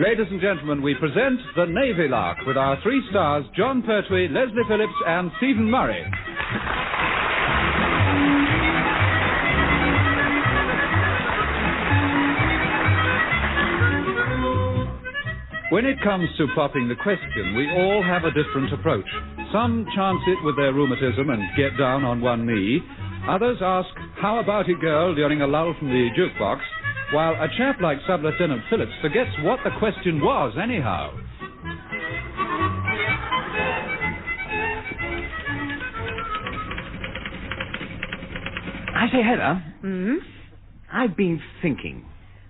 Ladies and gentlemen, we present the Navy Lark with our 3 stars, John Pertwee, Leslie Phillips, and Stephen Murray. When it comes to popping the question, we all have a different approach. Some chance it with their rheumatism and get down on one knee. Others ask, how about it, girl, during a lull from the jukebox, while a chap like Sub-Lieutenant Phillips forgets what the question was, anyhow. I say, Heather. I've been thinking.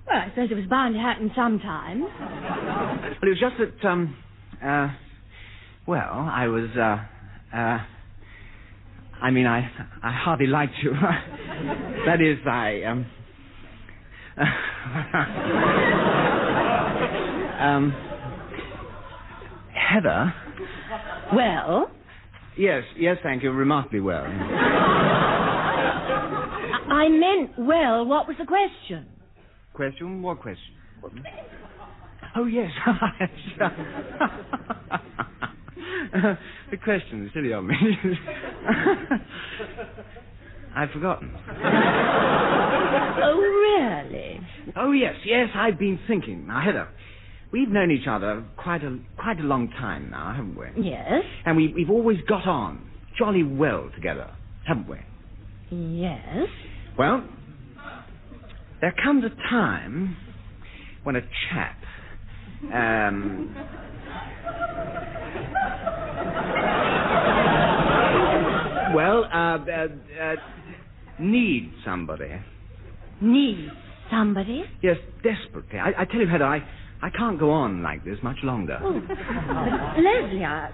Well, I suppose it was bound to happen sometime. Well, it was just that, I was, I hardly like to. That is, Heather? Well? Yes, thank you, remarkably well. I meant, well, what was the question? Question? What question? Oh, yes. The question, silly of me. I've forgotten. Oh, really? Oh, yes, I've been thinking. Now, Heather, we've known each other quite a long time now, haven't we? Yes. And we've always got on jolly well together, haven't we? Yes. Well, there comes a time when a chap, needs somebody. Need somebody? Yes, desperately. I tell you, Heather, I can't go on like this much longer. Oh, but Leslie, I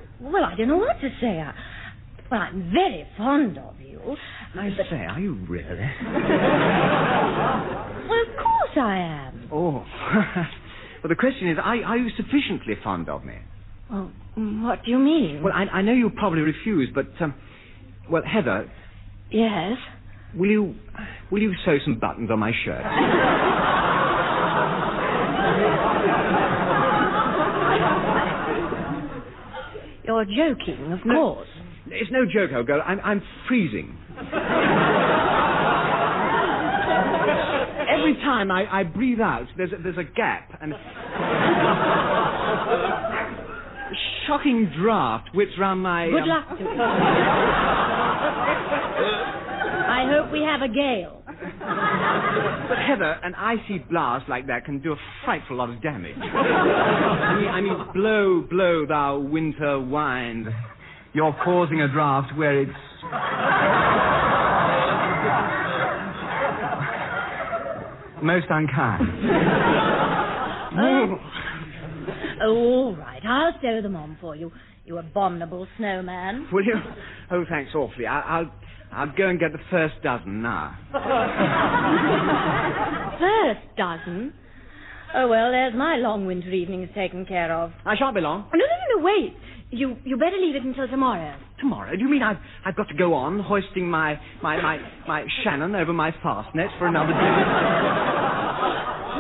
don't know what to say. I'm very fond of you. I say, are you really? Well, of course I am. Oh. Well, the question is, are you sufficiently fond of me? Oh, what do you mean? Well, I know you'll probably refuse, but, Heather... Yes? Will you sew some buttons on my shirt? You're joking, of course. It's no joke, old girl. I'm freezing. Every time I breathe out, there's a gap, and a shocking draft whips round my... Good luck to you. I hope we have a gale. But, Heather, an icy blast like that can do a frightful lot of damage. I mean, blow, blow, thou winter wind. You're causing a draft where it's... most unkind. Oh, all right. I'll sew them on for you, you abominable snowman. Will you? Oh, thanks awfully. I'll go and get the first dozen now. First dozen? Oh, well, there's my long winter evenings taken care of. I shan't be long. No, wait. You better leave it until tomorrow. Tomorrow? Do you mean I've got to go on hoisting my Shannon over my fast net for another day?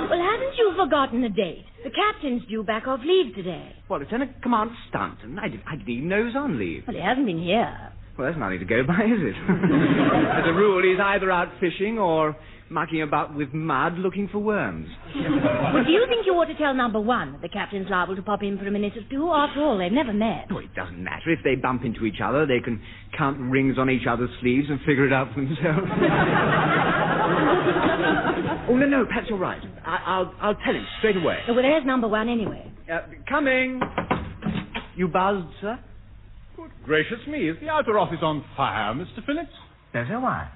Well, haven't you forgotten the date? The captain's due back off leave today. Well, Lieutenant Commander Stanton. I didn't even know he was on leave. Well, he hasn't been here. Well, there's nothing to go by, is it? As a rule, he's either out fishing or mucking about with mud looking for worms. Well, do you think you ought to tell number 1 that the captain's liable to pop in for a minute or two? After all, they've never met. Oh, it doesn't matter. If they bump into each other, they can count rings on each other's sleeves and figure it out for themselves. Oh, no, perhaps you're right. I'll tell him straight away. Oh, well, there's number 1 anyway. Coming. You buzzed, sir? Good gracious me, is the outer office on fire, Mr. Phillips? Yes, sir, why?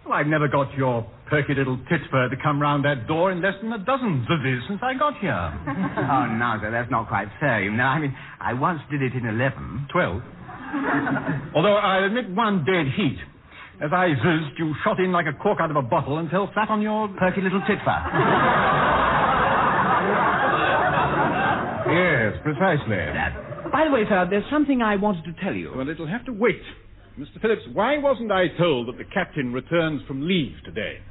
Well, I've never got your perky little titfur to come round that door in less than a dozen zivvies since I got here. Oh, no, sir, that's not quite fair. You know, I once did it in 11. 12. Although I admit one dead heat. As I zizzed, you shot in like a cork out of a bottle and fell flat on your... Perky little titfur. Yes, precisely. By the way, sir, there's something I wanted to tell you. Well, it'll have to wait. Mr. Phillips, why wasn't I told that the captain returns from leave today?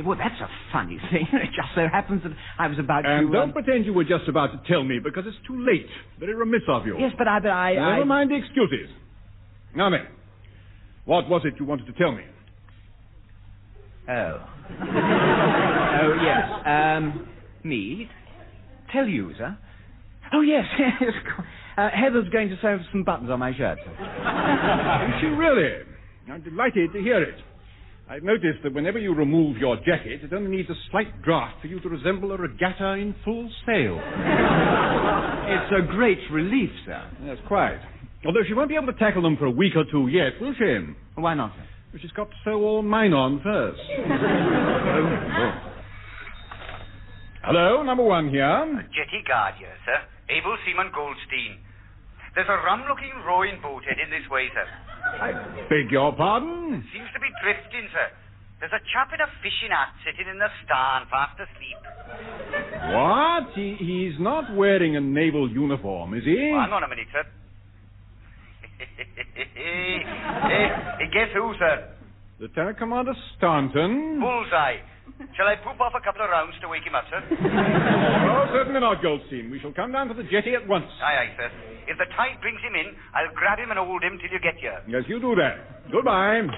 Well, that's a funny thing. It just so happens that I was about to... And don't pretend you were just about to tell me, because it's too late. Very remiss of you. Yes, but I... Never mind the excuses. Now then, what was it you wanted to tell me? Oh. Oh, yes. Me? Tell you, sir? Oh, yes, yes. Heather's going to sew some buttons on my shirt. Is she really? I'm delighted to hear it. I've noticed that whenever you remove your jacket, it only needs a slight draft for you to resemble a regatta in full sail. It's a great relief, sir. Yes, quite. Although she won't be able to tackle them for a week or two yet, will she? Why not, sir? Well, she's got to sew all mine on first. Hello, number one here. Jetty guard here, sir. Able Seaman Goldstein. There's a rum-looking rowing boat heading this way, sir. I beg your pardon? Seems to be drifting, sir. There's a chap in a fishing hat sitting in the stern, fast asleep. What? He's not wearing a naval uniform, is he? Oh, hang on a minute, sir. Guess who, sir? Lieutenant Commander Stanton. Bullseye. Shall I poop off a couple of rounds to wake him up, sir? Oh, certainly not, Goldstein. We shall come down to the jetty at once. Aye, sir. If the tide brings him in, I'll grab him and hold him till you get here. Yes, you do that. Goodbye.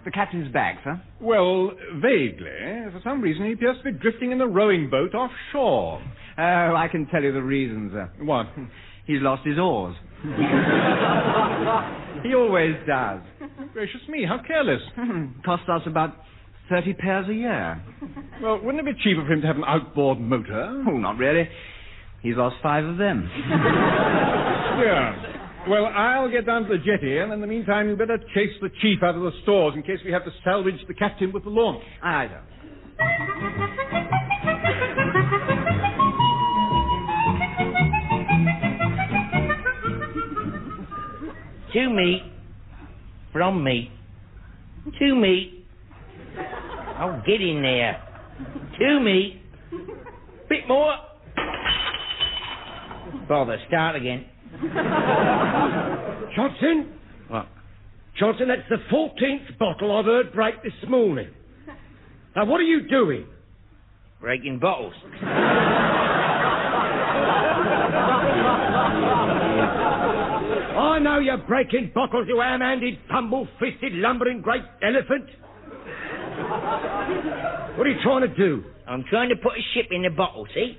The captain's bag, sir? Well, vaguely. For some reason, he appears to be drifting in the rowing boat offshore. Oh, I can tell you the reason, sir. What? He's lost his oars. He always does. Gracious me, how careless. Costs us about 30 pairs a year. Well, wouldn't it be cheaper for him to have an outboard motor? Oh, not really. He's lost 5 of them. Yeah. Well, I'll get down to the jetty, and in the meantime, you better chase the chief out of the stores in case we have to salvage the captain with the launch. Aye, sir. To me. From me. To me. Oh, get in there. To me. Bit more. Bother, start again. Johnston? What? Johnston, that's the 14th bottle I've heard break this morning. Now, what are you doing? Breaking bottles. I know you're breaking bottles, you ham-handed, tumble-fisted, lumbering great elephant. What are you trying to do? I'm trying to put a ship in the bottle, see?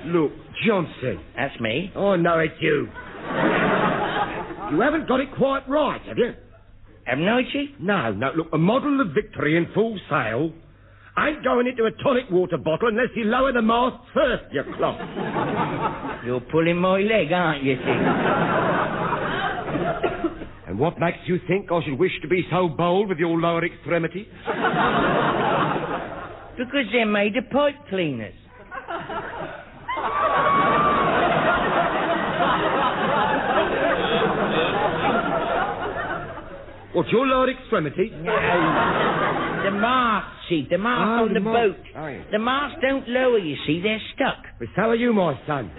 Look, Johnston. That's me. I know it's you. You haven't got it quite right, have you? Haven't I, Chief? No. Look, a model of Victory in full sail ain't going into a tonic water bottle unless you lower the mast first, you clock. You're pulling my leg, aren't you, Chief? And what makes you think I should wish to be so bold with your lower extremities? Because they're made of pipe cleaners. What's your lower extremity? No. The mast, Chief. The mast on the boat. Oh, yeah. The masts don't lower, you see. They're stuck. Well, so are you, my son.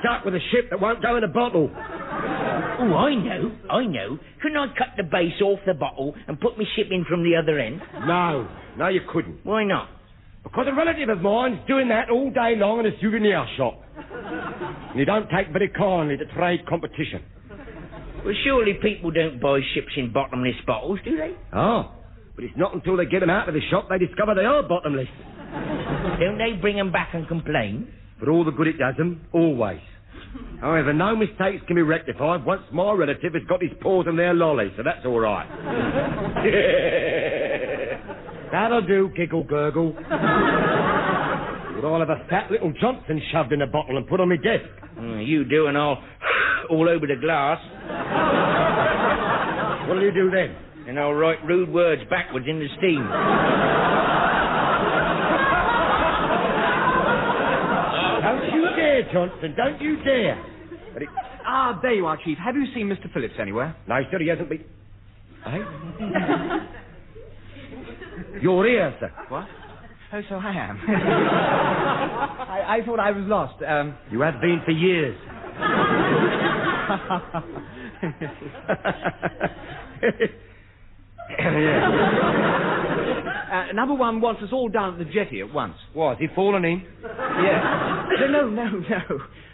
Stuck with a ship that won't go in a bottle. Oh, I know. Couldn't I cut the base off the bottle and put my ship in from the other end? No, you couldn't. Why not? Because a relative of mine's doing that all day long in a souvenir shop. And you don't take very kindly to trade competition. Well, surely people don't buy ships in bottomless bottles, do they? Oh, but it's not until they get them out of the shop they discover they are bottomless. Don't they bring them back and complain? For all the good it does them, always. However, no mistakes can be rectified once my relative has got his paws on their lolly, so that's all right. That'll do, giggle gurgle. But I'll have a fat little Johnston shoved in a bottle and put on my desk. You do, and I'll all over the glass. What'll you do then? And I'll write rude words backwards in the steam. Don't you dare, Johnston, don't you dare. But there you are, Chief. Have you seen Mr. Phillips anywhere? No, sir, he hasn't been... Eh? You're here, sir. What? Oh, so I am. I thought I was lost. You have been for years. Number one wants us all down at the jetty at once. What, has he fallen in? Yeah. No.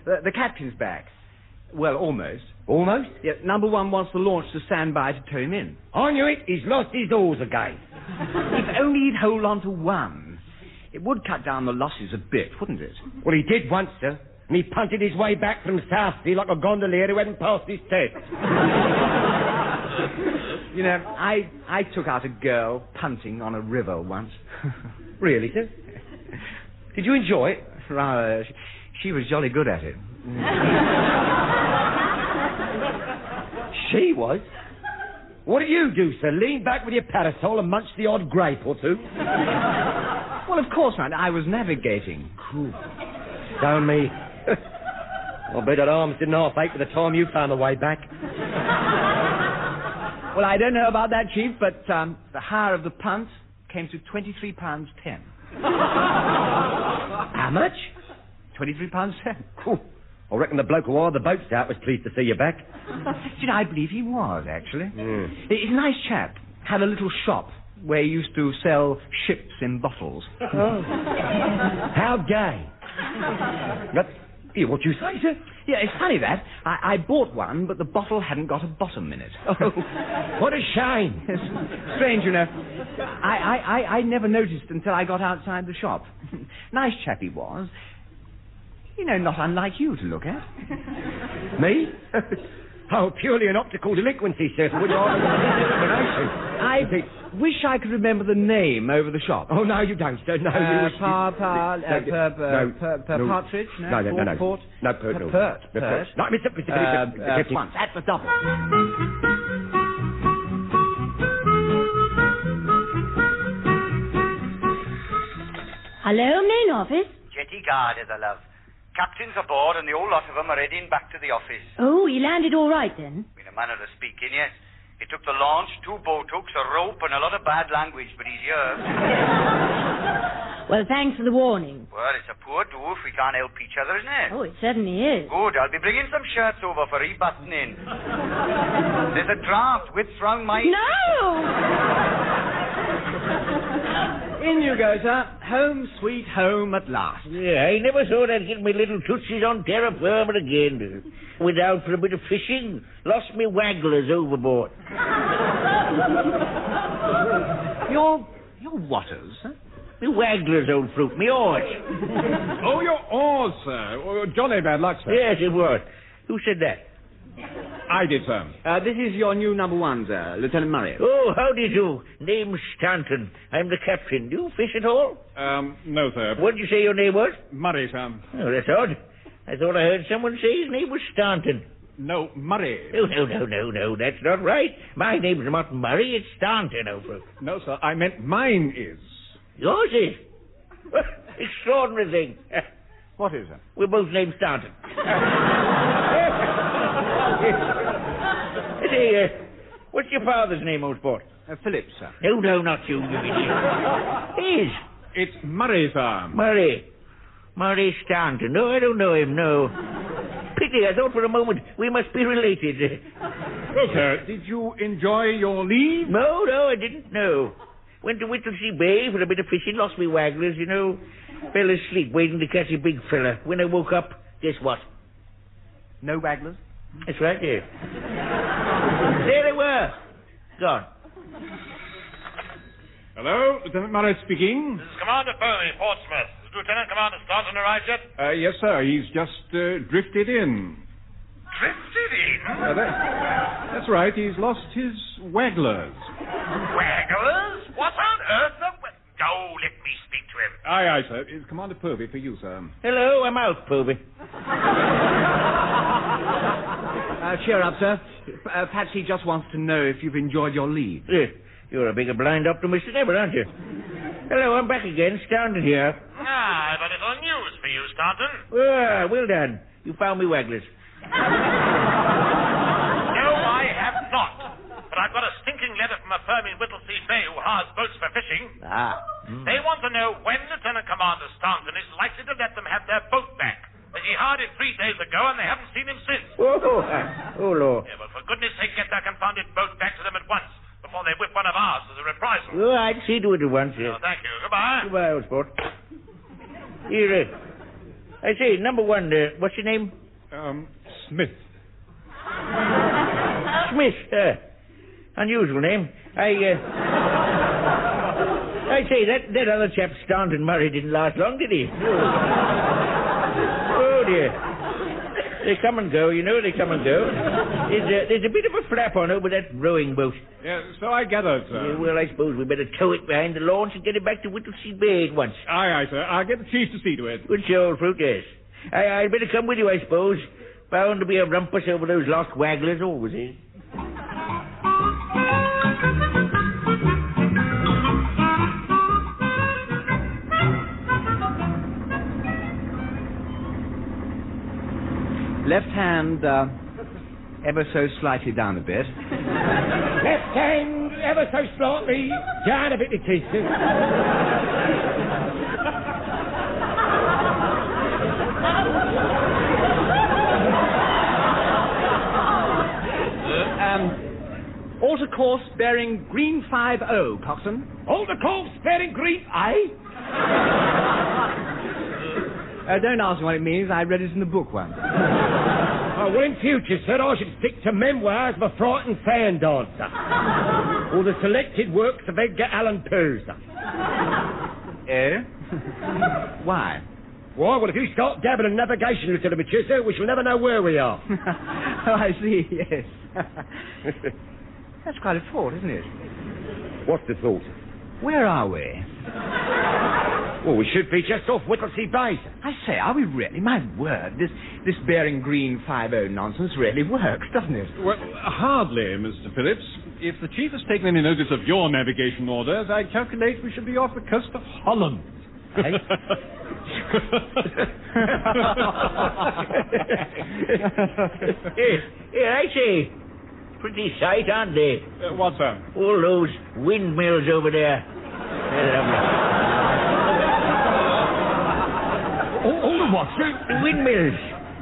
The captain's back. Well, almost. Almost? Yeah, number one wants the launch to stand by to tow him in. I knew it. He's lost his oars again. If only he'd hold on to one. It would cut down the losses a bit, wouldn't it? Well, he did once, sir. And he punted his way back from South Sea like a gondolier who hadn't passed his test. You know, I took out a girl punting on a river once. Really, sir? Did you enjoy it? Rather. She was jolly good at it. She was? What do you do, sir? Lean back with your parasol and munch the odd grape or two? Well, of course not. I was navigating. Cool. Down me. I'll bet that arms didn't half ache by the time you found the way back. Well, I don't know about that, Chief, but the hire of the punt came to £23.10. How much? £23.10. Cool. I reckon the bloke who hired the boats out was pleased to see you back. You know, I believe he was, actually. Mm. He's a nice chap. Had a little shop where he used to sell ships in bottles. Oh. How gay. What you say, sir? Yeah, it's funny that. I bought one, but the bottle hadn't got a bottom in it. Oh, what a shame. It's strange, you know. I never noticed until I got outside the shop. Nice chap he was. You know, not unlike you to look at. Me? Oh, purely an optical delinquency, sir. For which I wish I could remember the name over the shop. Oh, no, you don't, sir. No, Partridge? No. Port? No, Pert. Pert. No, Mr. Once, at the double. Hello, main office. Jetty guard, as I love. Captain's aboard and the whole lot of them are heading back to the office. Oh, he landed all right then? In a manner of speaking, yes. It took the launch, 2 boat hooks, a rope, and a lot of bad language, but he's here. Well, thanks for the warning. Well, it's a poor do if we can't help each other, isn't it? Oh, it certainly is. Good, I'll be bringing some shirts over for rebuttoning. There's a draft with round my... No! In you go, sir. Home sweet home at last. Yeah, I never thought I'd get my little tootsies on terra firma again. Went out for a bit of fishing, lost me wagglers overboard. Your waters, huh? Me wagglers, old fruit, me oars. Oh, your oars, sir. Oh, jolly bad luck, sir. Yes, it was. Who said that? I did, sir. This is your new number one, sir, Lieutenant Murray. Oh, how do you do? Name's Stanton. I'm the captain. Do you fish at all? No, sir. What did you say your name was? Murray, sir. Oh, that's odd. I thought I heard someone say his name was Stanton. No, Murray. Oh, no, that's not right. My name's not Murray, it's Stanton, old fruit. No, sir, I meant mine is. Yours is? Extraordinary thing. What is it? We're both named Stanton. Hey, what's your father's name, old sport? Phillips, sir. No, not you idiot. His. It's Murray, sir. Murray Stanton. No, I don't know him, no. Pity, I thought for a moment we must be related. Well, sir, did you enjoy your leave? No, I didn't know. Went to Whittlesea Bay for a bit of fishing, lost me wagglers, you know. Fell asleep waiting to catch a big fella. When I woke up, guess what? No wagglers? That's right, yeah. There they were. Gone. Hello, Lieutenant Murray speaking. This is Commander Povey, Portsmouth. Is Lieutenant Commander Stanton arrived yet? Yes, sir. He's just drifted in. Drifted in? That's right. He's lost his wagglers. Wagglers? What on earth? Oh, let me speak to him. Aye, sir. It's Commander Povey for you, sir. Hello, I'm out, Povey. Cheer up, sir. Perhaps he just wants to know if you've enjoyed your leave. You're a bigger blind optimist than ever, aren't you? Hello, I'm back again, Stanton here. I've a little news for you, Stanton. Well done. You found me wagglers. No, I have not. But I've got a stinking letter from a firm in Whittlesea Bay who hires boats for fishing. They want to know when Lieutenant Commander Stanton is likely to let them have their boat back. That he hired it 3 days ago and they haven't seen him since. Oh, Lord. Yeah, but for goodness sake, get that confounded boat back to them at once, before they whip one of ours as a reprisal. Oh, I'd see to it at once, Oh, thank you. Goodbye. Goodbye, old sport. Here, I say, number one, what's your name? Smith. Smith, unusual name. I say, that other chap, Stanton Murray, didn't last long, did he? Oh, dear. They come and go, you know, they come and go. There's a bit of a flap on over that rowing boat. Yeah, so I gathered, sir. Yeah, well, I suppose we better tow it behind the launch and get it back to Whittlesea Bay at once. Aye, sir. I'll get the chief to see to it. Good show, old fruit, yes. I'd better come with you, I suppose. Bound to be a rumpus over those lost wagglers, always is. Left hand, ever so slightly down a bit. Left hand, ever so slightly, down a bit, it is. Alter course bearing green 50, coxswain. Alter course bearing green, aye? Don't ask me what it means. I read it in the book once. Oh, well, in future, sir, I should stick to memoirs of a frightened fan dancer. Or the selected works of Edgar Allan Poe, sir. Why? Why? Well, if you start dabbling in navigation literature, sir, we shall never know where we are. Oh, I see, yes. That's quite a thought, isn't it? What's the thought? Where are we? Well, we should be just off Whittlesea Bay, sir. I say, are we really? My word, this bearing green 50 nonsense really works, doesn't it? Well, hardly, Mr. Phillips. If the chief has taken any notice of your navigation orders, I calculate we should be off the coast of Holland. Eh? Yeah, I say, pretty sight, aren't they? What's that? All those windmills over there. They're lovely. All the what, sir? Windmills.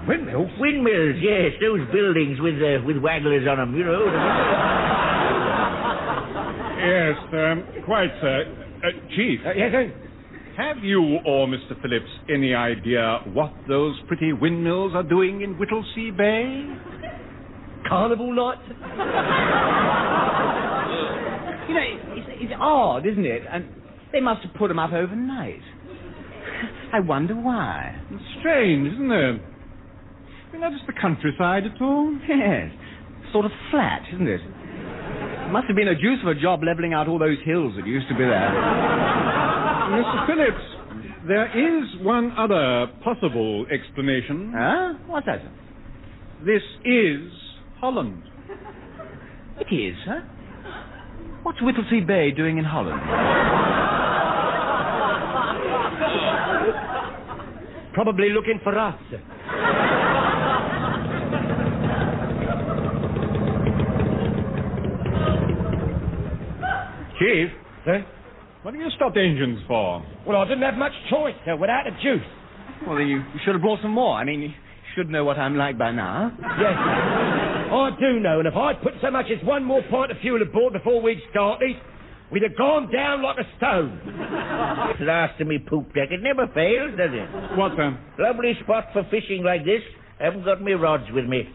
Windmills? Windmills, yes, those buildings with wagglers on them, you know. Yes, quite, sir. Chief. Yes, sir? Have you or Mr. Phillips any idea what those pretty windmills are doing in Whittlesea Bay? Carnival night? You know, it's odd, isn't it? And they must have put them up overnight. I wonder why. It's strange, isn't it? You notice the countryside at all? Yes. Sort of flat, isn't it? Must have been a deuce of a job levelling out all those hills that used to be there. Mr. Phillips, there is one other possible explanation. Huh? What's that? This is Holland. It is, huh? What's Whittlesea Bay doing in Holland? Probably looking for us. Chief? Sir? What do you stop the engines for? Well, I didn't have much choice, sir, without the juice. Well, then you should have brought some more. I mean, you should know what I'm like by now. Yes, I do know, and if I'd put so much as one more pint of fuel aboard before we'd started, we'd have gone down like a stone. Last of me poop deck, it never fails, does it? What, sir? Lovely spot for fishing like this. Haven't got me rods with me.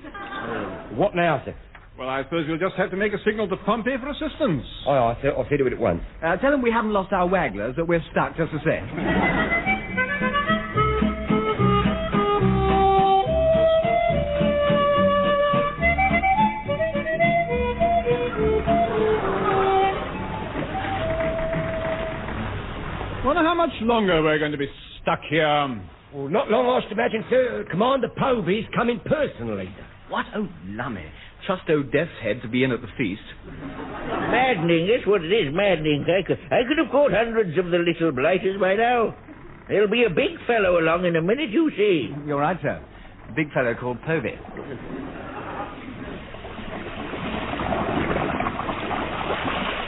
What now, sir? Well, I suppose you'll just have to make a signal to Pompey for assistance. Aye, sir, I'll see to it at once. Tell them we haven't lost our wagglers, that we're stuck just the same. Wonder how much longer we're going to be stuck here. Well, not long, I should imagine, sir. Commander Povey's coming personally. What? Oh, lummy. Trust old Death's Head to be in at the feast. Maddening, that's what it is, maddening. I could have caught hundreds of the little blighters by now. There'll be a big fellow along in a minute, you see. You're right, sir. A big fellow called Povey.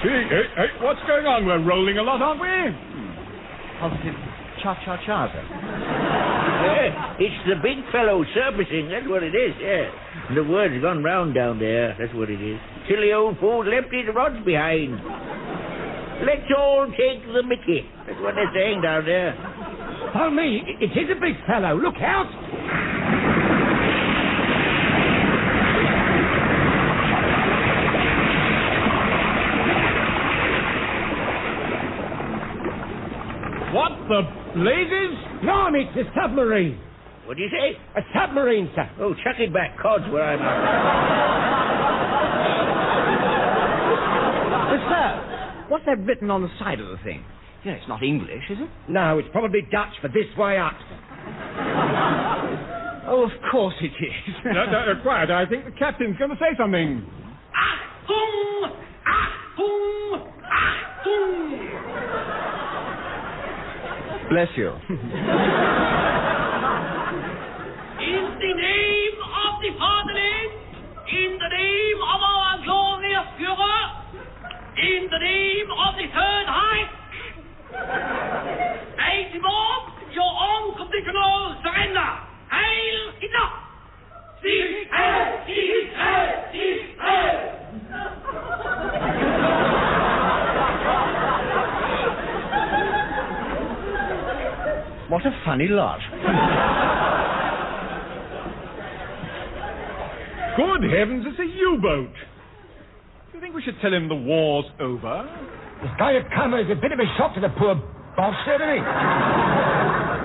Hey, what's going on? We're rolling a lot, aren't we? Positive cha-cha-cha, sir. It's the big fellow surfacing, that's what it is, yeah. The word's gone round down there, that's what it is. Silly old fool left his rods behind. Let's all take the mickey. That's what they're saying down there. Follow me, it is a big fellow. Look out! What the blazes? No, it's a submarine. What do you say? A submarine, sir. Oh, chuck it back, Cod's where I'm at. But, sir, what's that written on the side of the thing? Yeah, it's not English, is it? No, it's probably Dutch for this way up. Oh, of course it is. Quiet, I think the captain's going to say something. Achtung! Achtung! Achtung! Bless you. In the name of the fatherland, in the name of our glorious Führer, in the name of the Third Reich, I demand your unconditional surrender. Heil Hitler! Sieg Heil! Sieg Heil! Sieg Heil! What a funny lot. Good heavens, it's a U-boat. Do you think we should tell him the war's over? This guy had come as a bit of a shock to the poor boss, hasn't he?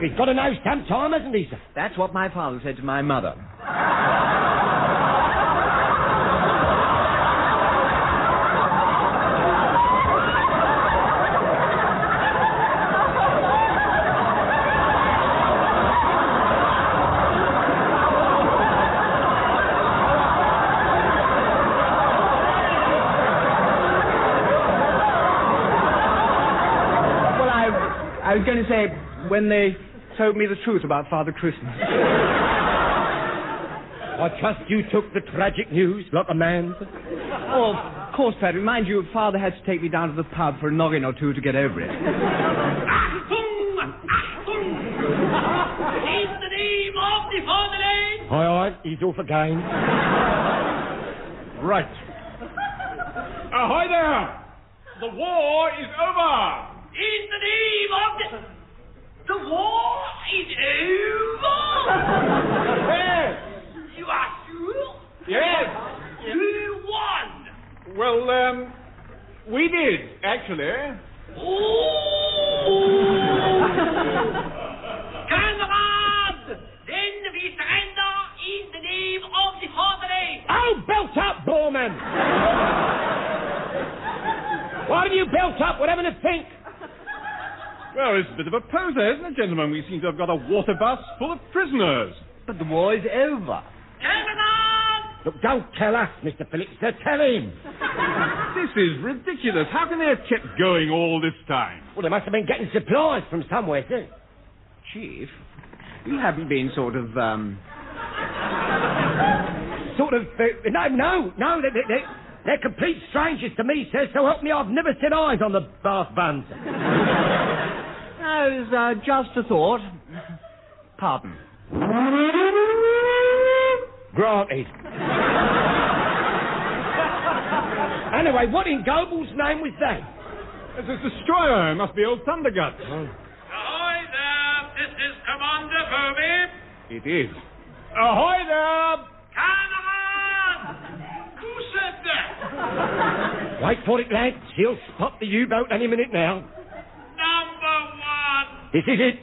He's got to know sometime, hasn't he, sir? That's what my father said to my mother. I was going to say, when they told me the truth about Father Christmas. I trust you took the tragic news like a man. Oh, of course, Pertwee. Mind you, Father had to take me down to the pub for a noggin or two to get over it. Achtung! Achtung! In the name of the fatherland! Aye, he's off again. Right. Ahoy there! The war is over! In the name of the war is over! Yes! You are sure? Yes! You won! Well, we did, actually. Comrades! Then we surrender in the name of the fatherland! Oh, belt up, Borman! Why have you belt up? What having to think? Well, it's a bit of a poser, isn't it, gentlemen? We seem to have got a water bus full of prisoners. But the war is over. Comrades! Look, don't tell us, Mr. Phillips. Tell him. This is ridiculous. How can they have kept going all this time? Well, they must have been getting supplies from somewhere, too. Chief, you haven't been sort of, No, they're complete strangers to me, sir, so help me, I've never set eyes on the Bath buns. It was just a thought. Pardon. Granted. Anyway, what in Goebel's name was that? It's a destroyer. It must be old Thunderguts. Ahoy there! This is Commander Povey. It is. Ahoy there! Comrades! Who said that? Wait for it, lads. He'll spot the U-boat any minute now. Number one! This is it.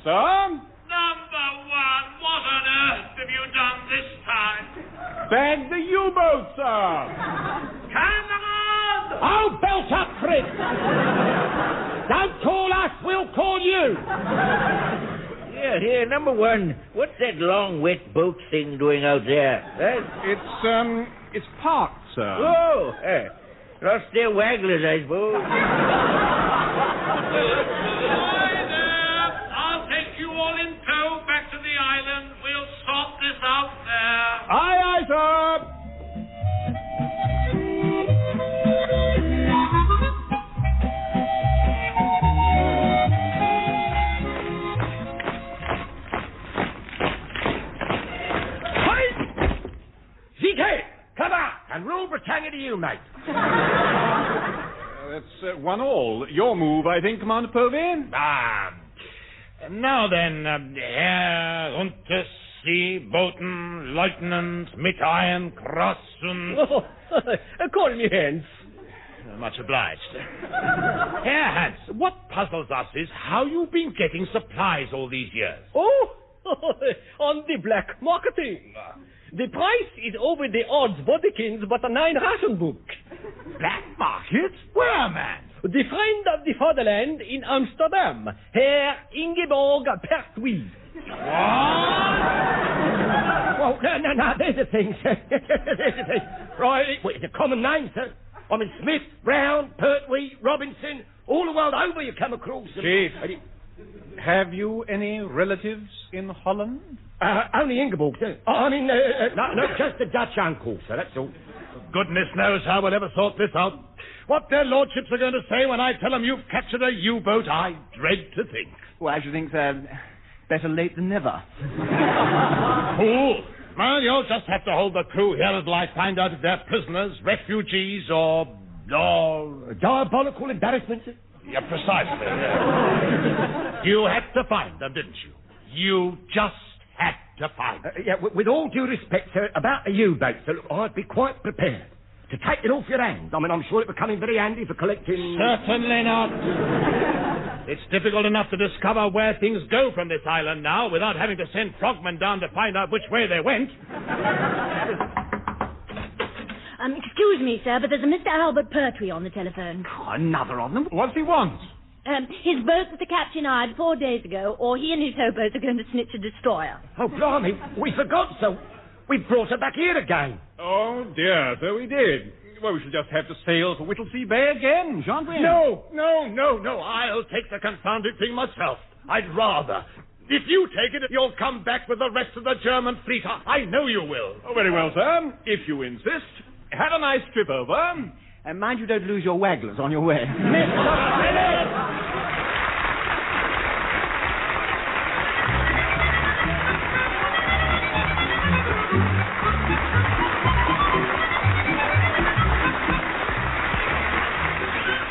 Sir? Number one! What on earth have you done this time? Bag the U-boat, sir! Comrades! Oh, belt up, Fritz! Don't call us, we'll call you! Here, number one. What's that long, wet boat thing doing out there? It's parked, sir. Oh, lost their wagglers, I suppose. Ahoy there! I'll take you all in tow back to the island. We'll sort this out there. Aye, aye, sir! it to you, mate. That's 1-1. Your move, I think, Commander Povey. Now then, Herr Unterseeboten, Lieutenant, mit Iron Cross und... Oh, call me Hans. Much obliged. Herr Hans, what puzzles us is how you've been getting supplies all these years. Oh, on the black marketing. The price is over the odds bodykins but a 9 ration book. Black market? Where, man? The friend of the fatherland in Amsterdam, Herr Ingeborg Pertwee. Well, no, there's a thing, sir. There's a thing. Right, it's a common name, sir. I mean, Smith, Brown, Pertwee, Robinson, all the world over you come across them. Chief, have you any relatives in Holland? Only Ingeborg, sir. No, just a Dutch uncle, sir, that's all. Goodness knows how we'll ever sort this out. What their lordships are going to say when I tell them you've captured a U-boat, I dread to think. Well, I should think, sir, better late than never. Fool! Well, you'll just have to hold the crew here until I find out if they're prisoners, refugees, or... Diabolical embarrassment, sir? Yeah, precisely. You had to find them, didn't you? You just had to find them. With all due respect, sir, about the U-boat, sir, I'd be quite prepared to take it off your hands. I mean, I'm sure it would come in very handy for collecting... Certainly not. It's difficult enough to discover where things go from this island now without having to send frogmen down to find out which way they went. Excuse me, sir, but there's a Mr. Albert Pertwee on the telephone. Oh, another of them? What's he want? His boat that the captain eyed 4 days ago, or he and his towboats are going to snitch a destroyer. Oh, blimey, we forgot, so we brought her back here again. Oh, dear, so we did. Well, we shall just have to sail for Whittlesea Bay again, shan't we? No. I'll take the confounded thing myself. I'd rather. If you take it, you'll come back with the rest of the German fleet. I know you will. Oh, very well, sir. If you insist. Have a nice trip over. And mind you don't lose your wagglers on your way. Mr. Phillips!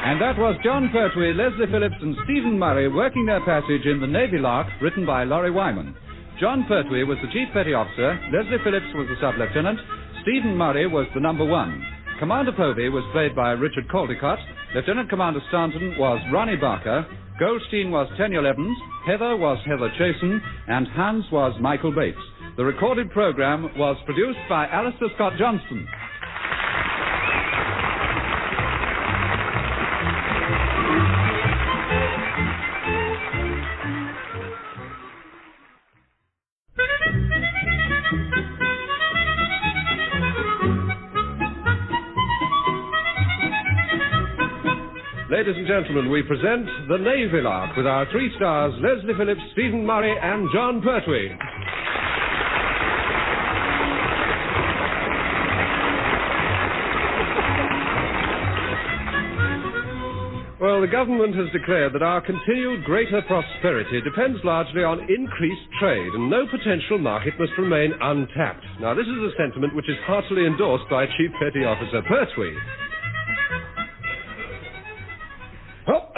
And that was John Pertwee, Leslie Phillips and Stephen Murray working their passage in the Navy Lark, written by Lawrie Wyman. John Pertwee was the Chief Petty Officer, Leslie Phillips was the Sub-Lieutenant, Stephen Murray was the number 1. Commander Povey was played by Richard Caldicot, Lieutenant Commander Stanton was Ronnie Barker, Goldstein was Tenniel Evans, Heather was Heather Chasen, and Hans was Michael Bates. The recorded program was produced by Alastair Scott Johnston. Ladies and gentlemen, we present the Navy Lark with our 3 stars, Leslie Phillips, Stephen Murray and John Pertwee. Well, the government has declared that our continued greater prosperity depends largely on increased trade, and no potential market must remain untapped. Now, this is a sentiment which is heartily endorsed by Chief Petty Officer Pertwee. Oh,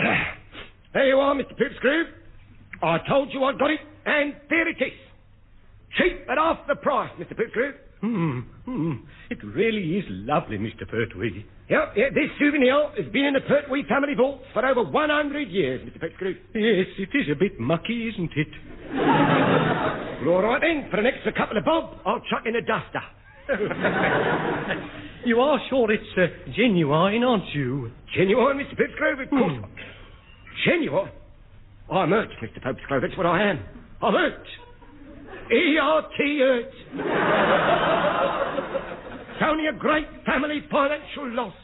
there you are, Mr. Popesgrove. I told you I got it, and there it is. Cheap at half the price, Mr. Popesgrove. It really is lovely, Mr. Pertwee. Yep, this souvenir has been in the Pertwee family vault for over 100 years, Mr. Popesgrove. Yes, it is a bit mucky, isn't it? Well, all right then, for an extra couple of bob, I'll chuck in a duster. You are sure it's genuine, aren't you? Genuine, Mr. Popesgrove, of course. Genuine? I'm hurt, Mr. Popesgrove, that's what I am. I'm hurt. E-R-T hurt. It's only a great family financial loss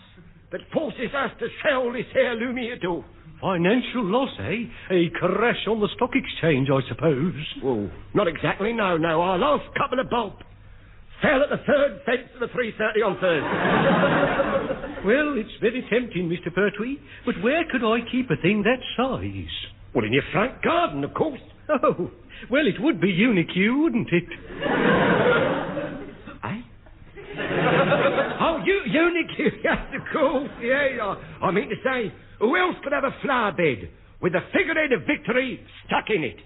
that forces us to sell this heirloom here door. Financial loss, eh? A crash on the stock exchange, I suppose. Well, not exactly, no. Our last couple of bob fell at the 3rd fence of the 3:30 on Thursday. Well, it's very tempting, Mr. Pertwee, but where could I keep a thing that size? Well, in your front garden, of course. Oh, well, it would be unique, wouldn't it? Eh? Oh, Unicurious, of course, yeah. I mean to say, who else could have a flower bed with the figurehead of victory stuck in it?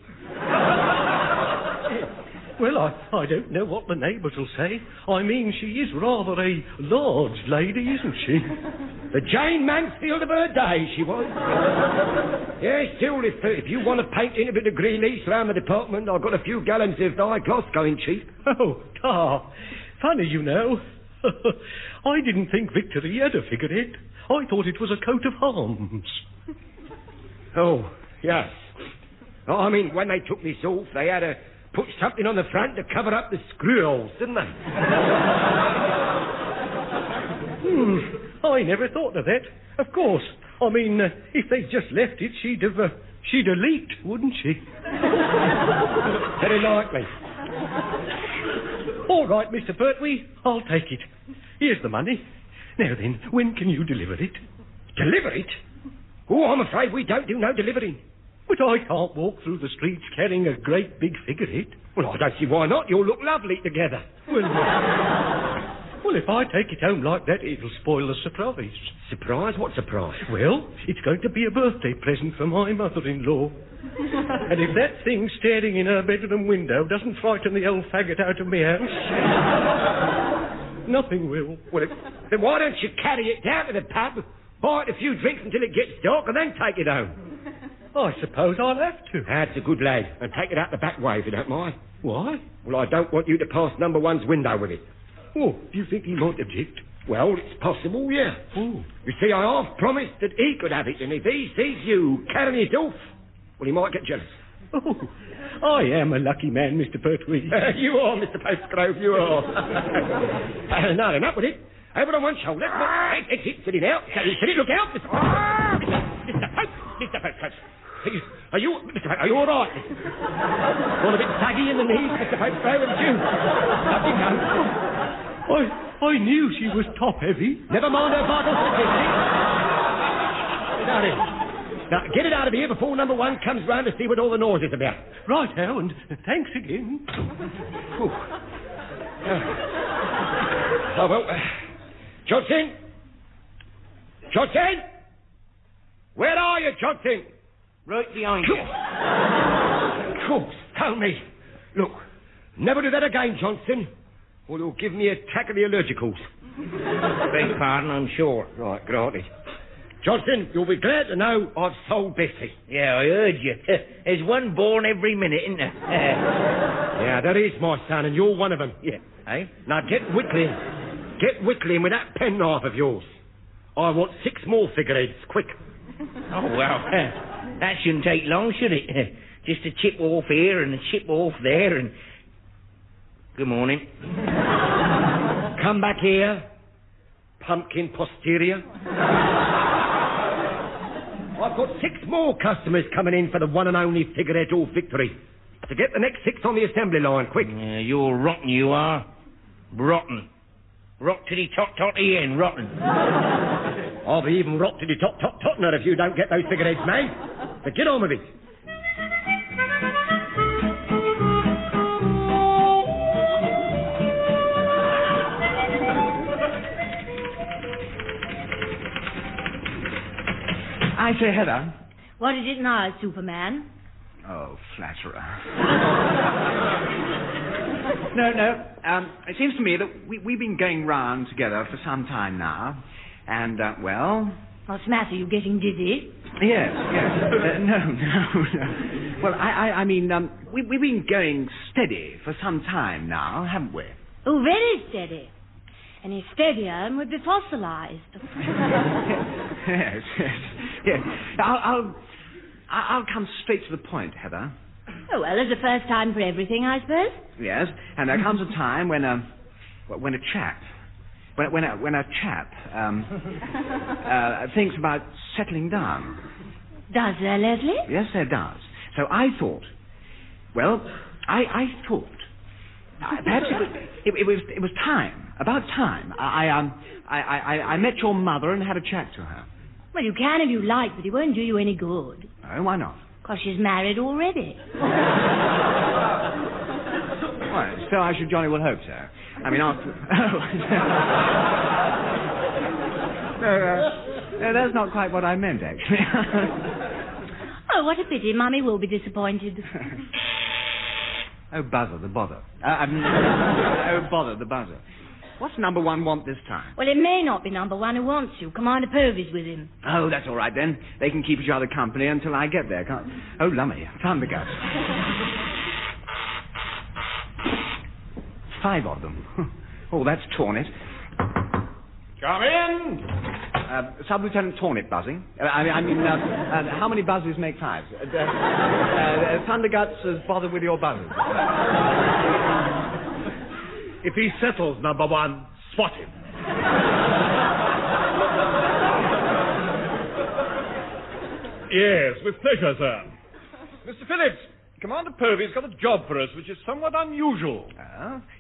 Well, I don't know what the neighbours will say. I mean, she is rather a large lady, isn't she? The Jane Mansfield of her day, she was. Yeah, still, if you want to paint in a bit of green lease round the department, I've got a few gallons of dye gloss going cheap. Oh, funny, you know. I didn't think Victory had a figurehead. I thought it was a coat of arms. Oh, yes. Oh, I mean, when they took this off, they had to put something on the front to cover up the screw holes, didn't they? I never thought of that. Of course. I mean, if they'd just left it, she'd have leaked, wouldn't she? Very likely. All right, Mr. Pertwee, I'll take it. Here's the money. Now then, when can you deliver it? Deliver it? Oh, I'm afraid we don't do no delivering. But I can't walk through the streets carrying a great big figurehead. Well, I don't see why not. You'll look lovely together. Well, if I take it home like that, it'll spoil the surprise. Surprise? What surprise? Well, it's going to be a birthday present for my mother-in-law. And if that thing staring in her bedroom window doesn't frighten the old faggot out of my house, nothing will. Well, then why don't you carry it down to the pub, buy it a few drinks until it gets dark, and then take it home? I suppose I'll have to. That's a good lad. And take it out the back way, if you don't mind. Why? Well, I don't want you to pass number one's window with it. Oh, do you think he might object? Well, it's possible, yeah. Oh. You see, I half promised that he could have it, and if he sees you carrying it off, well, he might get jealous. Oh, I am a lucky man, Mr. Pertwee. You are, Mr. Popesgrove, you are. No, enough with it. Over on one shoulder. Exit, sitting out. Sit it, look out, Mr. Mr. Pope. Are you all right? All a bit saggy in the knees, Mr. Popesgrove, and you? Up you go. I knew she was top-heavy. Never mind her vital statistics. Now, get it out of here before number one comes round to see what all the noise is about. Right, and thanks again. Oh, well, Johnston? Johnston? Where are you, Johnston? Right behind you. Of course, tell me. Look, never do that again, Johnston, or you'll give me a attack of the allergicals. Beg pardon, I'm sure. Right, granted. Johnston, you'll be glad to know I've sold Bessie. Yeah, I heard you. There's one born every minute, isn't there? Yeah, that is my son, and you're one of them. Yeah. Eh? Now get whittling. Get whittling with that penknife of yours. I want 6 more figureheads, quick. Oh, well, that shouldn't take long, should it? Just a chip off here and a chip off there and... Good morning. Come back here, pumpkin posterior. I've got 6 more customers coming in for the one and only figurehead all victory. To get the next 6 on the assembly line, quick. Yeah, you're rotten, you are. Rotten. Rot to the tot the end, rotten. I'll be even rot to the totner if you don't get those figureheads, man. So get on with it. I say, Heather. What is it now, Superman? Oh, flatterer. No. It seems to me that we've been going round together for some time now. And, well... What's the matter? You getting dizzy? Yes. No. Well, I mean, we've been going steady for some time now, haven't we? Oh, very steady. Any steadier and would be fossilized. Yes. I'll come straight to the point, Heather. Oh, well, there's a first time for everything, I suppose. Yes, and there comes a time when a chap thinks about settling down. Does there, Leslie? Yes, there does. So I thought, perhaps it was time, about time. I met your mother and had a chat to her. Well, you can if you like, but it won't do you any good. Oh, why not? Because she's married already. Well, so I should jolly well hope so. I mean, after... No, that's not quite what I meant, actually. Oh, what a pity. Mummy will be disappointed. Oh, buzzer, the bother. Oh, bother, the buzzer. What's number one want this time? Well, it may not be number one who wants you. Commander Povey's with him. Oh, that's all right, then. They can keep each other company until I get there, can't... Oh, lummy, thundergusts. 5 of them. Oh, that's Tornet. Come in! Sub-Lieutenant Tornet buzzing. How many buzzes make 5? Thunderguts is bothered with your buzzers. If he settles number one, swat him. Yes, with pleasure, sir. Mr. Phillips, Commander Povey's got a job for us which is somewhat unusual.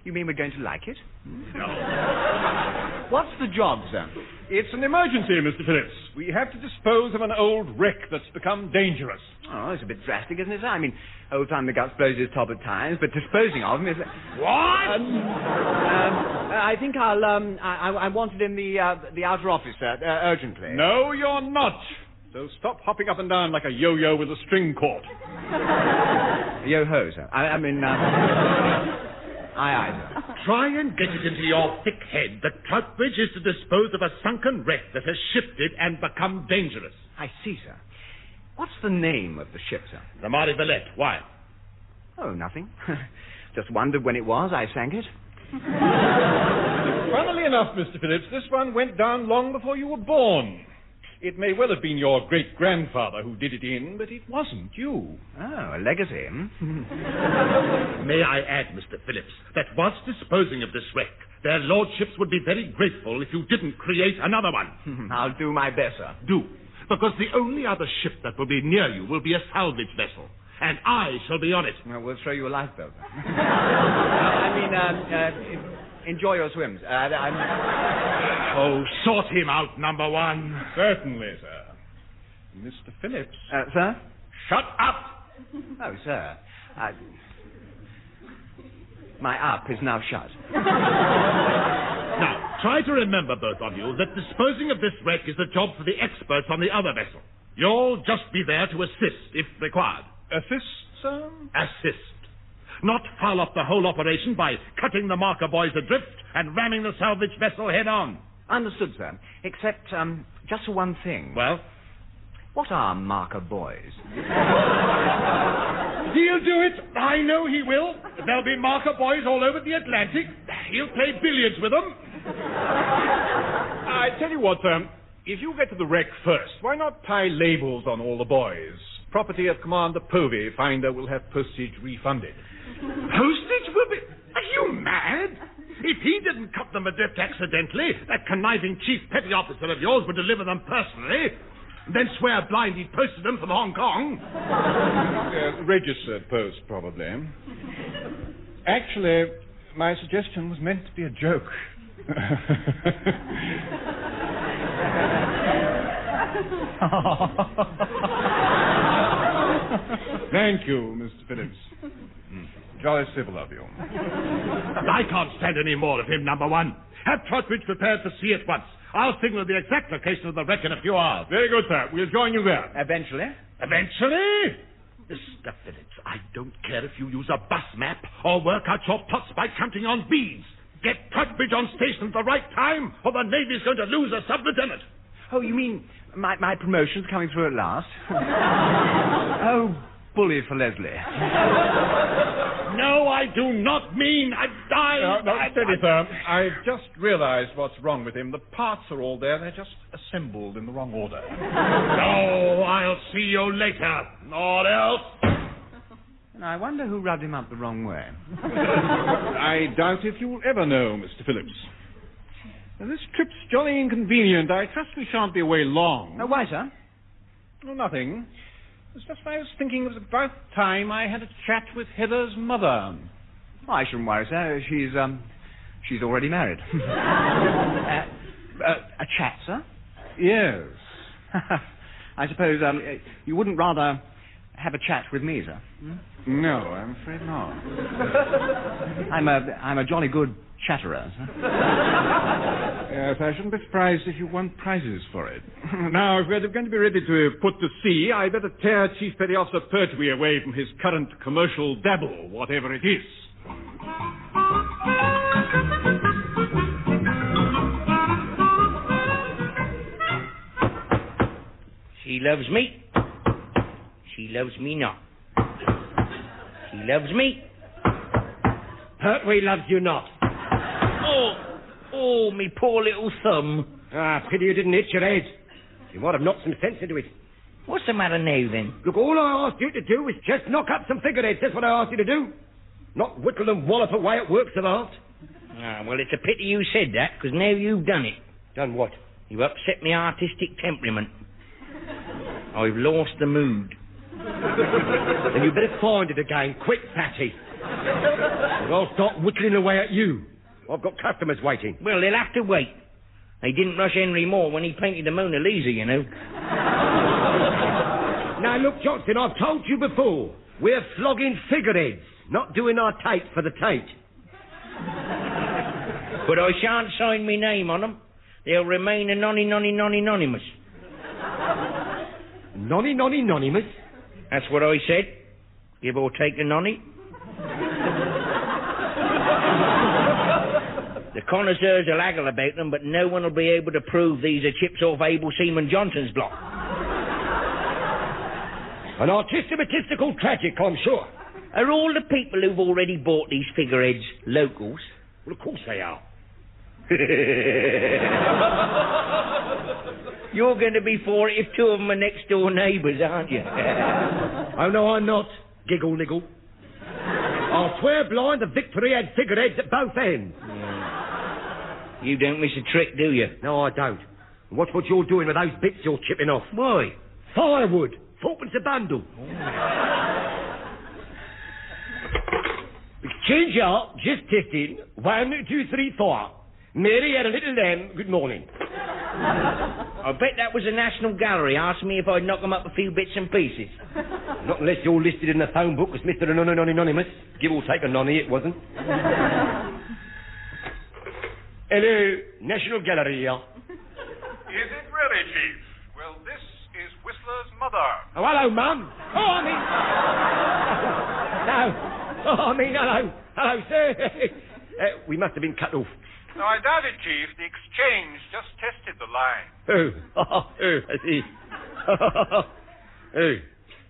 You mean we're going to like it? No. What's the job, sir? It's an emergency, Mr. Phillips. We have to dispose of an old wreck that's become dangerous. Oh, it's a bit drastic, isn't it, sir? I mean, old Thunderguts blows his top at times, but disposing of him is... What? I think I want it in the outer office, sir, urgently. No, you're not. So stop hopping up and down like a yo-yo with a string caught. Yo-ho, sir. Aye, sir. Try and get it into your thick head that Troutbridge is to dispose of a sunken wreck that has shifted and become dangerous. I see, sir. What's the name of the ship, sir? The Marie Valette. Why? Oh, nothing. Just wondered when it was I sank it. Funnily enough, Mr. Phillips, this one went down long before you were born. It may well have been your great-grandfather who did it in, but it wasn't you. Oh, a legacy, May I add, Mr. Phillips, that whilst disposing of this wreck, their lordships would be very grateful if you didn't create another one. I'll do my best, sir. Do, because the only other ship that will be near you will be a salvage vessel, and I shall be on it. Well, we'll throw you a lifeboat. Enjoy your swims. Oh, sort him out, number one. Certainly, sir. Mr. Phillips. Sir? Shut up! Oh, sir. My up is now shut. Now, try to remember, both of you, that disposing of this wreck is a job for the experts on the other vessel. You'll just be there to assist, if required. Assist, sir? Assist. Not foul up the whole operation by cutting the marker boys adrift and ramming the salvage vessel head on. Understood, sir. Except, just for one thing. Well? What are marker boys? He'll do it. I know he will. There'll be marker boys all over the Atlantic. He'll play billiards with them. I tell you what, sir. If you get to the wreck first, why not tie labels on all the boys? Property of Commander Povey. Finder will have postage refunded. Postage will be... Are you mad? If he didn't cut them adrift accidentally, that conniving chief petty officer of yours would deliver them personally, then swear blind he'd posted them from Hong Kong. Registered post, probably. Actually, my suggestion was meant to be a joke. Thank you, Mr. Phillips. Jolly civil of you. I can't stand any more of him, number one. Have Troutbridge prepared for sea at once. I'll signal the exact location of the wreck in a few hours. Very good, sir. We'll join you there. Eventually? Eventually? Mr. Phillips, I don't care if you use a bus map or work out your plots by counting on beads. Get Troutbridge on station at the right time, or the Navy's going to lose a sub-lieutenant. Oh, you mean my promotion's coming through at last? Oh, bully for Leslie. No, I do not mean steady, sir. I've just realized what's wrong with him. The parts are all there. They're just assembled in the wrong order. No, I'll see you later. Or else... And I wonder who rubbed him up the wrong way. I doubt if you'll ever know, Mr. Phillips. Now, this trip's jolly inconvenient. I trust we shan't be away long. Why, sir? Oh, nothing. It's just I was thinking it was about time I had a chat with Heather's mother. Oh, I shouldn't worry, sir. She's already married. A chat, sir? Yes. I suppose you wouldn't rather have a chat with me, sir? No, I'm afraid not. I'm a jolly good chatterer, sir. Yes, I shouldn't be surprised if you won prizes for it. Now, if we're going to be ready to put to sea, I better tear Chief Petty Officer Pertwee away from his current commercial dabble, whatever it is. She loves me. She loves me not. She loves me. Pertwee loves you not. Oh, me poor little thumb. Ah, pity you didn't hit your head. You might have knocked some sense into it. What's the matter now, then? Look, all I asked you to do was just knock up some figureheads. That's what I asked you to do. Not whittle and wallop away at works of art. Ah, well, it's a pity you said that, because now you've done it. Done what? You upset my artistic temperament. I've lost the mood. Then you better find it again, quick, Patty. Or I'll start whittling away at you. I've got customers waiting. Well, they'll have to wait. They didn't rush Henry Moore when he painted the Mona Lisa, you know. Now, look, Johnston, I've told you before. We're flogging figureheads, not doing our tape for the tape. But I shan't sign my name on them. They'll remain anonymous. Anonymous? That's what I said. Give or take a nonny. The connoisseurs will haggle about them, but no one will be able to prove these are chips off Able Seaman Johnston's block. An artistical tragic, I'm sure. Are all the people who've already bought these figureheads locals? Well, of course they are. You're going to be for it if two of them are next door neighbours, aren't you? Oh, no, I'm not. Giggle, niggle. I'll swear blind the Victory had figureheads at both ends. Yeah. You don't miss a trick, do you? No, I don't. And watch what you're doing with those bits you're chipping off. Why? Firewood. 4p a bundle. Exchange out, just testing. 1, 2, 3, 4. Mary had a little lamb. Good morning. I bet that was the National Gallery asking me if I'd knock them up a few bits and pieces. Not unless you're listed in the phone book as Mr. Anonymous. Give or take a nonny, it wasn't. Hello, National Gallery here. Is it really, Chief? Well, this is Whistler's mother. Oh, hello, Mum. Hello, sir. We must have been cut off. No, I doubt it, Chief. The exchange just tested the line. I see.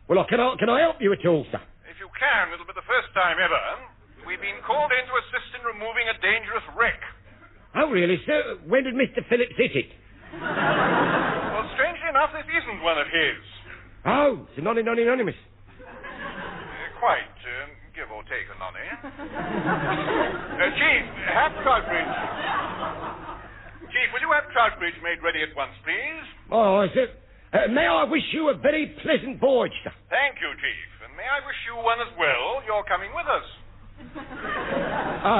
Well, can I help you at all, sir? If you can, it'll be the first time ever. We've been called in to assist in removing a dangerous wreck. Oh, really, sir? When did Mr. Phillips hit it? Well, strangely enough, this isn't one of his. Oh, it's anonymous. Quite. Give or take a nonny. Chief, have Troutbridge. Chief, will you have Troutbridge made ready at once, please? Oh, sir. May I wish you a very pleasant voyage, sir? Thank you, Chief. And may I wish you one as well? You're coming with us.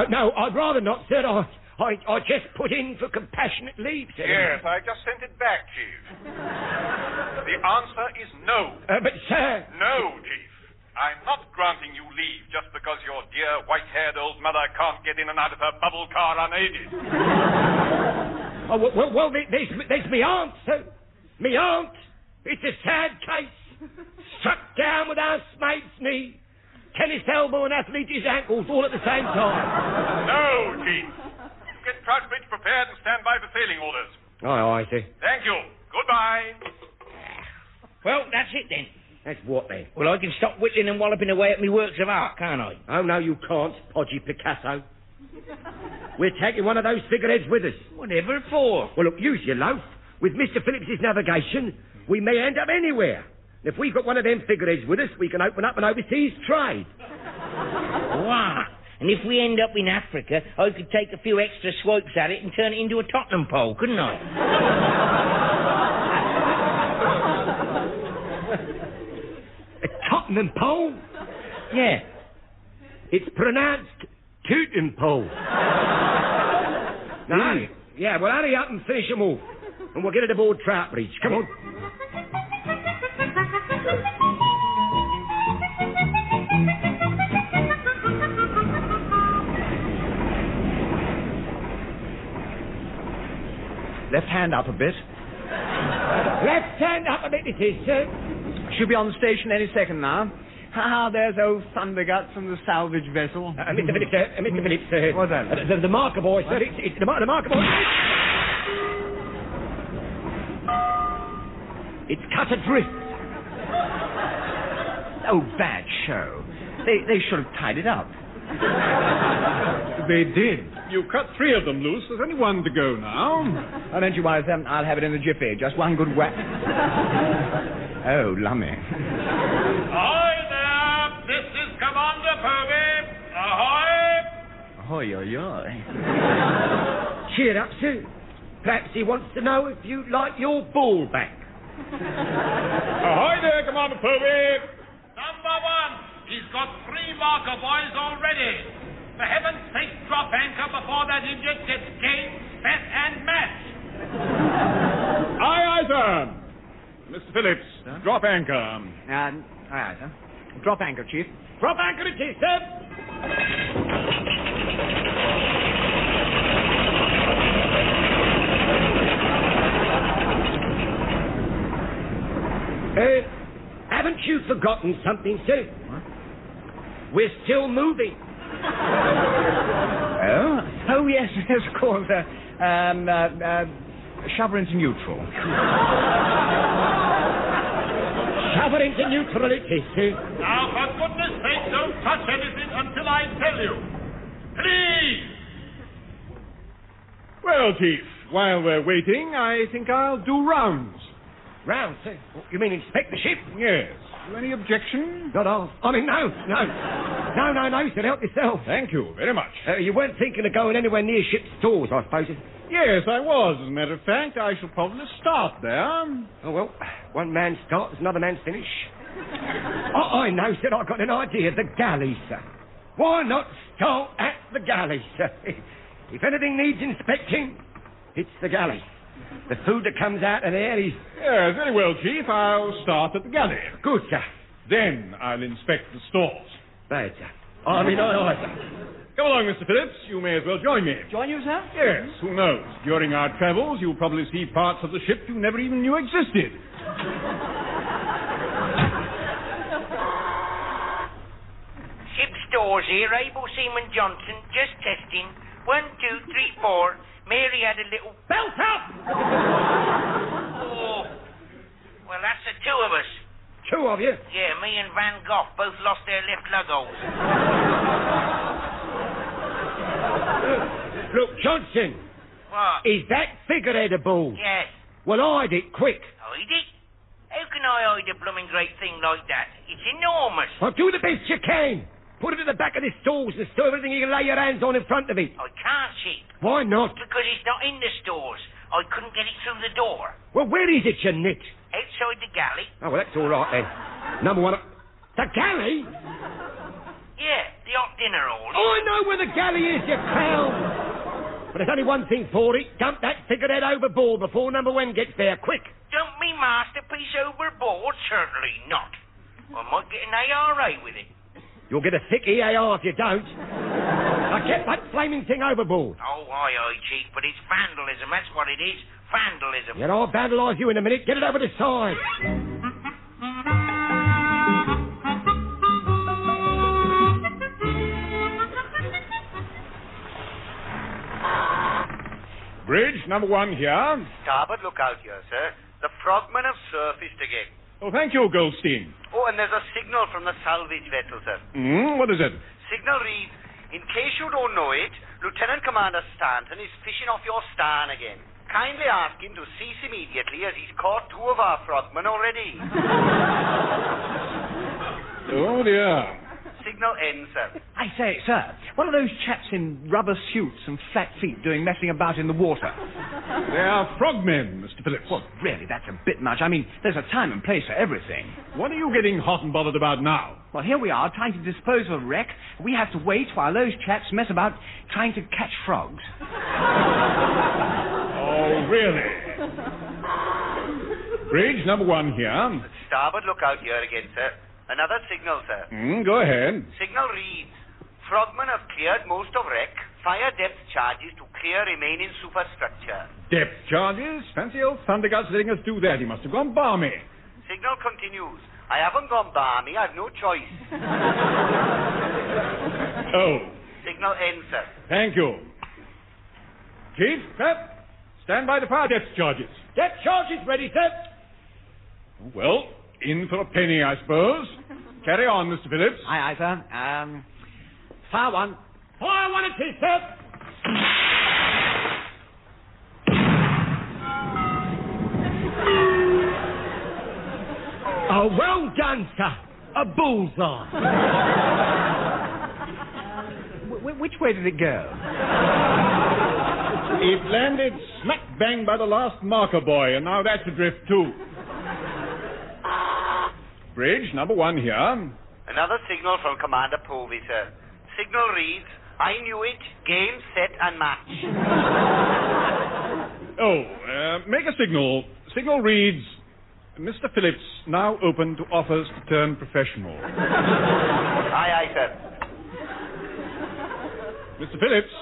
No, I'd rather not, sir. I just put in for compassionate leave, sir. Yes, I just sent it back, Chief. The answer is no. But, sir... No, Chief. I'm not granting you leave just because your dear white-haired old mother can't get in and out of her bubble car unaided. Well, there's me aunt, sir. Me aunt. It's a sad case. Struck down with our mate's knee. Tennis elbow and athlete's ankles all at the same time. No, Chief. Get Troutbridge prepared and stand by for sailing orders. Oh, I see. Thank you. Goodbye. Well, that's it then. That's what then? Well, I can stop whittling and walloping away at me works of art, can't I? Oh, no, you can't, podgy Picasso. We're taking one of those figureheads with us. Whatever for? Well, look, use your loaf. With Mr. Phillips's navigation, we may end up anywhere. If we've got one of them figureheads with us, we can open up an overseas trade. Wow. And if we end up in Africa, I could take a few extra swipes at it and turn it into a Tottenham pole, couldn't I? Tottenham pole? Yeah. It's pronounced Tootin' pole. Now, yeah, well, hurry up and finish them all. And we'll get it aboard Troutbridge. Come on. Left hand up a bit. Left hand up a bit, it is, sir. Should be on the station any second now. Ah, there's old Thunderguts from the salvage vessel. Mr. Phillips, sir. Mr. Phillips, sir. What's that? The marker boy, sir. It's the marker boy. It's cut adrift. Oh, bad show. They should have tied it up. They did. You cut 3 of them loose. There's only 1 to go now. Oh, don't you worry, sir. I'll have it in the jiffy. Just 1 good whack. Oh, lummy. Ahoy there! This is Commander Povey. Ahoy! Ahoy, ahoy, ahoy. Cheer up, sir. Perhaps he wants to know if you'd like your ball back. Ahoy there, Commander Povey. Number 1, he's got 3 marker boys already. For heaven's sake, drop anchor before that idiot gets game, set, and match. Aye, aye, sir. Mr. Phillips, sir? Drop anchor. Aye, aye, sir. Drop anchor, Chief. Drop anchor it is, sir. Haven't you forgotten something, sir? What? We're still moving. Oh, yes, of course. Shove her into neutral. Shove her into neutral it is, sir. Now, for goodness sake, don't touch anything until I tell you. Please! Well, Chief, while we're waiting, I think I'll do rounds. Round, sir? You mean inspect the ship? Yes. Any objection? Not all. I mean, no, sir. Help yourself. Thank you very much. You weren't thinking of going anywhere near ship's stores, I suppose. Yes, I was. As a matter of fact, I shall probably start there. Oh, well, one man's start is another man's finish. I know, sir. I've got an idea. The galley, sir. Why not start at the galley, sir? If anything needs inspecting, it's the galley. The food that comes out of there is... Yes, very well, Chief. I'll start at the galley. Good, sir. Then I'll inspect the stores. Bad, sir. I mean, aye, sir. Come along, Mr. Phillips. You may as well join me. Join you, sir? Yes, who knows? During our travels, you'll probably see parts of the ship you never even knew existed. Ship stores here, able Seaman Johnston, just testing. 1, 2, 3, 4. Mary had a little... Belt up! Oh. Well, that's the 2 of us. 2 of you? Yeah, me and Van Gogh both lost their left lug holes. Look, Johnston. What? Is that figurehead a ball? Yes. Well, hide it, quick. Hide it? How can I hide a blooming great thing like that? It's enormous. Well, do the best you can. Put it at the back of the stalls and store everything you can lay your hands on in front of it. I can't, Chief. Why not? Because it's not in the stores. I couldn't get it through the door. Well, where is it, you nit? Outside the galley. Oh, well, that's all right, then. Number 1... The galley? Yeah, the hot dinner hall. Oh, I know where the galley is, you clown. But there's only one thing for it. Dump that figurehead overboard before number 1 gets there. Quick. Dump me masterpiece overboard? Certainly not. I might get an ARA with it. You'll get a thick EAR if you don't. Now get that flaming thing overboard. Oh, aye, Chief, but it's vandalism. That's what it is. Vandalism. Yeah, I'll vandalise you in a minute. Get it over the side. Bridge, number 1 here. Starboard lookout here, sir. The frogmen have surfaced again. Oh, thank you, Goldstein. Oh, and there's a signal from the salvage vessel, sir. What is it? Signal reads, in case you don't know it, Lieutenant Commander Stanton is fishing off your starn again. Kindly ask him to cease immediately as he's caught 2 of our frogmen already. Oh, dear. Signal ends, sir. I say, sir, what are those chaps in rubber suits and flat feet doing messing about in the water? They are frogmen, Mr. Phillips. Well, really, that's a bit much. I mean, there's a time and place for everything. What are you getting hot and bothered about now? Well, here we are trying to dispose of a wreck. We have to wait while those chaps mess about trying to catch frogs. Oh, really? Bridge, number 1 here. Starboard lookout here again, sir. Another signal, sir. Go ahead. Signal reads, frogmen have cleared most of wreck. Fire depth charges to clear remaining superstructure. Depth charges? Fancy old Thunderguts letting us do that. He must have gone balmy. Signal continues. I haven't gone balmy. I've no choice. Oh. Signal ends, sir. Thank you. Chief, sir, stand by the fire depth charges. Depth charges ready, sir. Well, in for a penny, I suppose. Carry on, Mr. Phillips. Aye, sir. Fire one. Fire one it is, sir. Oh, well done, sir. A bullseye. Which way did it go? It landed smack bang by the last marker buoy, and now that's adrift too. Bridge number 1 here. Another signal from Commander Povey, sir. Signal reads, I knew it, game, set, and match. Make a signal. Signal reads, Mr. Phillips now open to offers to turn professional. Aye, sir. Mr. Phillips.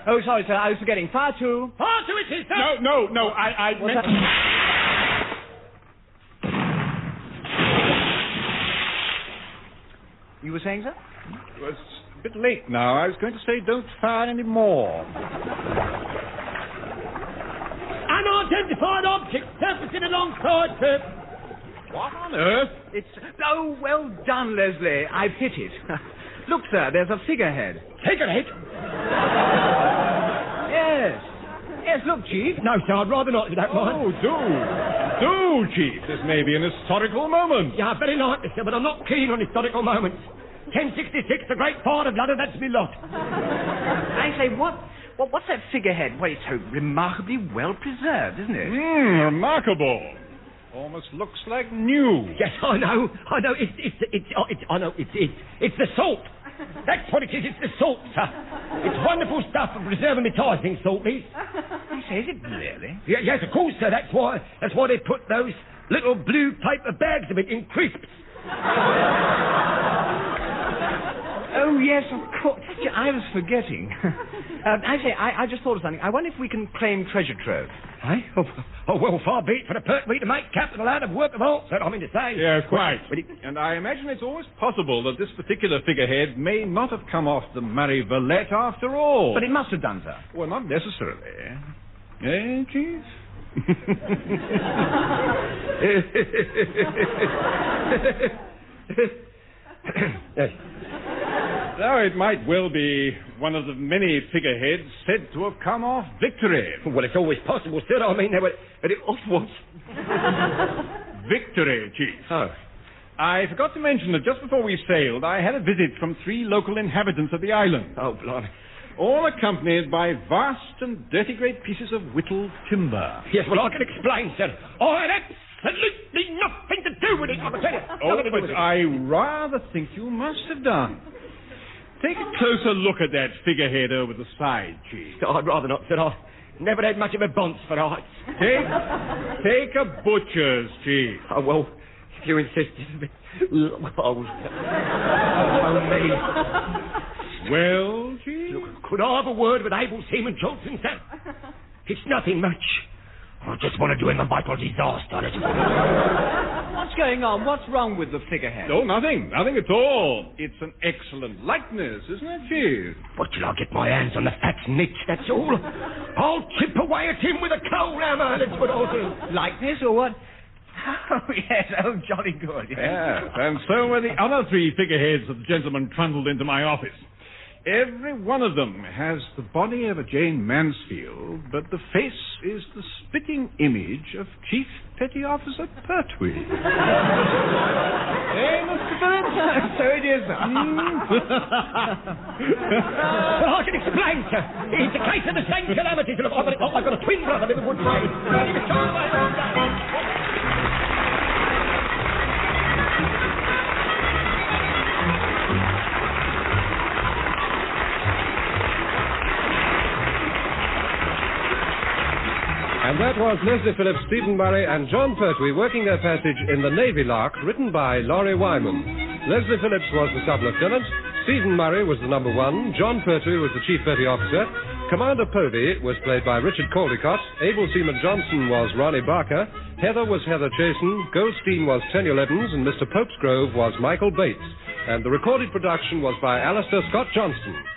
Oh, sorry, sir. I was forgetting. Fire two. Fire two it is, sir. No. I meant... You were saying, sir? It was a bit late now. I was going to say don't fire any more. Unidentified object surfacing alongside, sir. What on earth? It's... Oh, well done, Leslie. I've hit it. Look, sir, there's a figurehead. Figurehead? Yes. Yes, look, Chief. No, sir, I'd rather not, if you don't mind. Oh, do, Chief. This may be an historical moment. Yeah, very likely, sir, but I'm not keen on historical moments. 1066, the great fire of London, that's me lot. I say, what's that figurehead? Well, it's so remarkably well preserved, isn't it? Remarkable. Almost looks like new. Yes, I know. It's the salt. That's what it is. It's the salt, sir. It's wonderful stuff for preserving the ties, things, salt these. You say, is it really? Yeah, yes, of course, sir. That's why they put those little blue paper bags of it in crisps. Oh, yes, of course. I was forgetting. I just thought of something. I wonder if we can claim treasure trove. Eh? Oh, well, far be it for the Pertwee to make capital out of work of art, sir, I mean to say. Yeah, quite. And I imagine it's always possible that this particular figurehead may not have come off the Murray Valette after all. But it must have done, sir. Well, not necessarily. Eh, Chief? Yes. Now, it might well be one of the many figureheads said to have come off Victory. Well, it's always possible, sir. I mean, off what? Victory, Chief. Oh. I forgot to mention that just before we sailed, I had a visit from 3 local inhabitants of the island. Oh, blimey. All accompanied by vast and dirty great pieces of whittled timber. Yes, well, I can explain, sir. I had absolutely nothing to do with it, I can tell you. Oh, but I rather think you must have done. Take a closer look at that figurehead over the side, Chief. I'd rather not, sir. I've never had much of a bonce for arts. Take a butcher's, Chief. Oh, well, if you insist. Oh, me. Well, Chief? Look, could I have a word with able seaman Johnston, sir? It's nothing much. I just want to do him a vital disaster. What's going on? What's wrong with the figurehead? Oh, nothing. Nothing at all. It's an excellent likeness, isn't it, Chief? What till I get my hands on the fat nitch, that's all. I'll chip away at him with a coal hammer, that's what I'll do. Likeness or what? Oh, yes. Oh, jolly good. Yes, and so were the other 3 figureheads that the gentleman trundled into my office. Every one of them has the body of a Jane Mansfield, but the face is the spitting image of Chief Petty Officer Pertwee. Eh, Mr. Phillips? So it is. Well, I can explain, sir. It's a case of the same calamity. I've got a twin brother in the wood trade. And that was Leslie Phillips, Stephen Murray and John Pertwee working their passage in the Navy Lark, written by Lawrie Wyman. Leslie Phillips was the sub-lieutenant, Stephen Murray was the number 1, John Pertwee was the chief petty officer, Commander Povey was played by Richard Caldicot, Able Seaman Johnston was Ronnie Barker, Heather was Heather Chasen, Goldstein was Tenniel, and Mr. Popesgrove was Michael Bates. And the recorded production was by Alastair Scott Johnston.